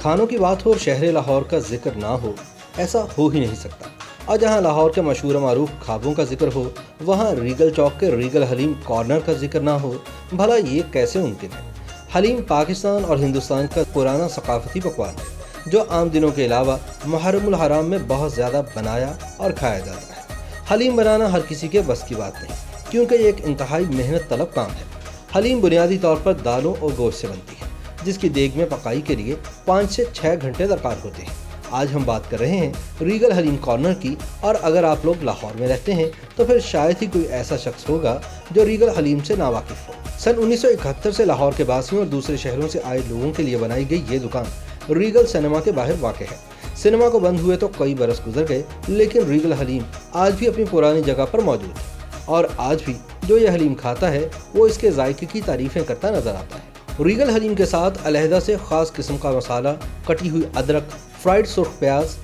खानों की बात हो और शहर लाहौर का जिक्र ना हो, ऐसा हो ही नहीं सकता। और जहां लाहौर के मशहूर मारूफ खाबों का जिक्र हो, वहां रीगल चौक के रीगल हलीम कॉर्नर का जिक्र ना हो, भला ये कैसे मुमकिन है। हलीम पाकिस्तान और हिंदुस्तान का पुराना सकाफती पकवान है जो आम दिनों के अलावा मुहर्रमुल हराम में बहुत ज़्यादा बनाया और खाया जाता है। हलीम बनाना हर किसी के बस की बात नहीं, क्योंकि ये एक इंतहाई मेहनत तलब काम है। हलीम बुनियादी तौर पर दालों और गोश्त से बनती है, जिसकी देग में पकाई के लिए 5 से 6 घंटे दरकार होते हैं। आज हम बात कर रहे हैं रीगल हलीम कॉर्नर की, और अगर आप लोग लाहौर में रहते हैं तो फिर शायद ही कोई ऐसा शख्स होगा जो रीगल हलीम से नावाकिफ हो। सन 1971 से लाहौर के बासियों और दूसरे शहरों से आए लोगों के लिए बनाई गई ये दुकान रीगल सिनेमा के बाहर वाक़ है। सिनेमा को बंद हुए तो कई बरस गुजर गए, लेकिन रीगल हलीम आज भी अपनी पुरानी जगह पर मौजूद है, और आज भी जो ये हलीम खाता है वो इसके जायके की तारीफें करता नजर आता है। रीगल हलीम के साथ अलहदा से ख़ास किस्म का मसाला, कटी हुई अदरक, फ्राइड सुर्ख प्याज,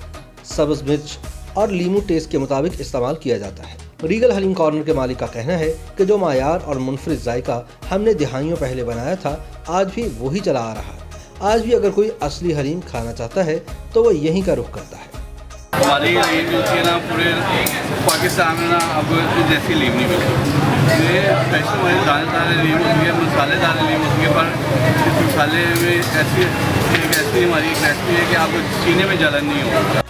सब्ज़ मिर्च और लीमू टेस्ट के मुताबिक इस्तेमाल किया जाता है। रीगल हलीम कॉर्नर के मालिक का कहना है कि जो मायार और मुनफरिद जायका हमने दिहाइयों पहले बनाया था, आज भी वही चला आ रहा है। आज भी अगर कोई असली हलीम खाना चाहता है तो वह यहीं का रुख करता है। हमारी हलीम जो थी ना, पूरे पाकिस्तान में ना अब जैसी हलीम नहीं मिलती। ये स्पेशल हमारी दानेदार हलीम होती है, मसालेदार हलीम होती है, पर इस मसाले में ऐसी हमारी एक रेसिपी है कि आपको सीने में जलन नहीं होगा।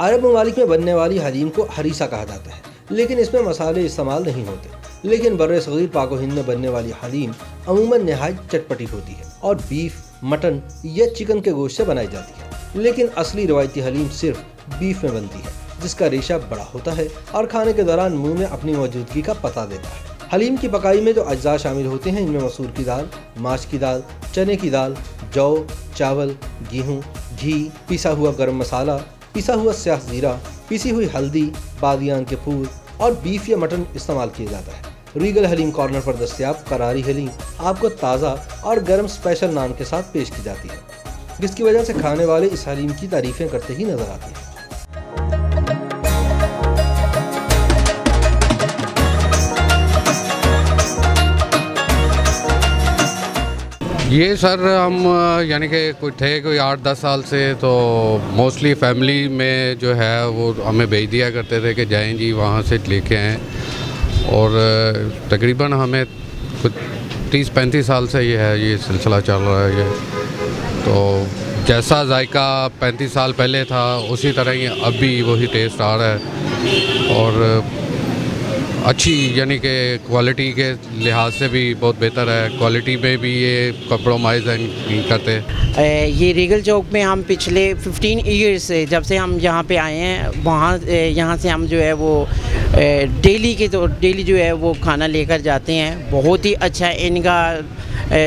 अरब ममालिक में बनने वाली हलीम को हरीसा कहा जाता है, लेकिन इसमें मसाले इस्तेमाल नहीं होते। लेकिन बर्र-ए-सग़ीर पाक व हिंद में बनने वाली हलीम अमूमन नहायत चटपटी होती है और बीफ, मटन या चिकन के गोश्त से बनाई जाती है। लेकिन असली रवायती हलीम सिर्फ बीफ में बनती है, जिसका रेशा बड़ा होता है और खाने के दौरान मुंह में अपनी मौजूदगी का पता देता है। हलीम की पकाई में जो अज्जा शामिल होते हैं, इनमें मसूर की दाल, माश की दाल, चने की दाल, जौ, चावल, गेहूँ, घी, पिसा हुआ गरम मसाला, पिसा हुआ स्याह जीरा, पिसी हुई हल्दी, बादियान के फूल और बीफ या मटन इस्तेमाल किया जाता है। रीगल हलीम कॉर्नर पर दस्तयाब करारी हलीम आपको ताज़ा और गर्म स्पेशल नान के साथ पेश की जाती है, जिसकी वजह से खाने वाले इस हलीम की तारीफें करते ही नजर आते हैं। ये सर हम यानी कि कोई 8-10 साल से तो मोस्टली फैमिली में जो है वो हमें भेज दिया करते थे कि जाएं जी वहाँ से लेके आएँ, और तकरीबन हमें कुछ 30-35 साल से ये सिलसिला चल रहा है। ये तो जैसा जायका 35 साल पहले था उसी तरह ही अब भी वही टेस्ट आ रहा है, और अच्छी यानी कि क्वालिटी के लिहाज से भी बहुत बेहतर है। क्वालिटी में भी ये कम्प्रोमाइज़ नहीं करते। ये रीगल चौक में हम पिछले 15 ईयर्स से जब से हम यहाँ पे आए हैं, वहाँ यहाँ से हम जो है वो डेली जो है वो खाना लेकर जाते हैं। बहुत ही अच्छा है इनका,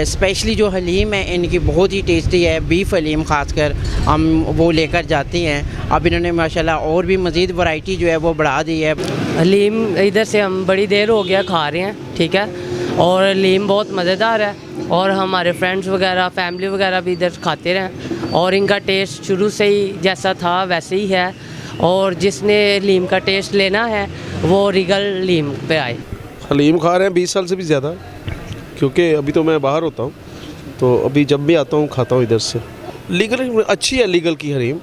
स्पेशली जो हलीम है इनकी बहुत ही टेस्टी है। बीफ हलीम ख़ासकर हम वो लेकर जाते हैं। अब इन्होंने माशाल्लाह और भी मज़ीद वैरायटी जो है वो बढ़ा दी है। हलीम इधर से हम बड़ी देर हो गया खा रहे हैं, ठीक है, और हलीम बहुत मज़ेदार है, और हमारे फ्रेंड्स वगैरह फैमिली वगैरह भी इधर खाते रहे, और इनका टेस्ट शुरू से ही जैसा था वैसे ही है। और जिसने हलीम का टेस्ट लेना है वो रीगल हलीम पे आए। हलीम खा रहे हैं 20 साल से भी ज़्यादा, क्योंकि अभी तो मैं बाहर होता हूँ, तो अभी जब भी आता हूँ खाता हूँ इधर से। लीगल अच्छी है, लीगल की हलीम।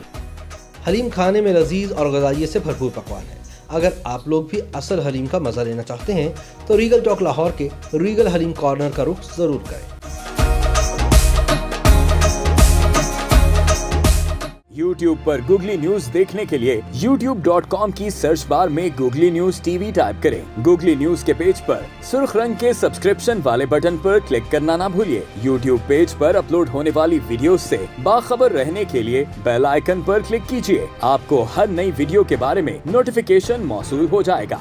हलीम खाने में लजीज और ग़ज़ाइयत से भरपूर पकवान है। अगर आप लोग भी असल हलीम का मज़ा लेना चाहते हैं तो रीगल चौक लाहौर के रीगल हलीम कॉर्नर का रुख ज़रूर करें। YouTube पर गूगली न्यूज देखने के लिए youtube.com की सर्च बार में गूगली न्यूज टीवी टाइप करें। गूगली न्यूज के पेज पर सुर्ख रंग के सब्सक्रिप्शन वाले बटन पर क्लिक करना ना भूलिए। YouTube पेज पर अपलोड होने वाली वीडियोस से बाखबर रहने के लिए बेल आइकन पर क्लिक कीजिए। आपको हर नई वीडियो के बारे में नोटिफिकेशन मौसूल हो जाएगा।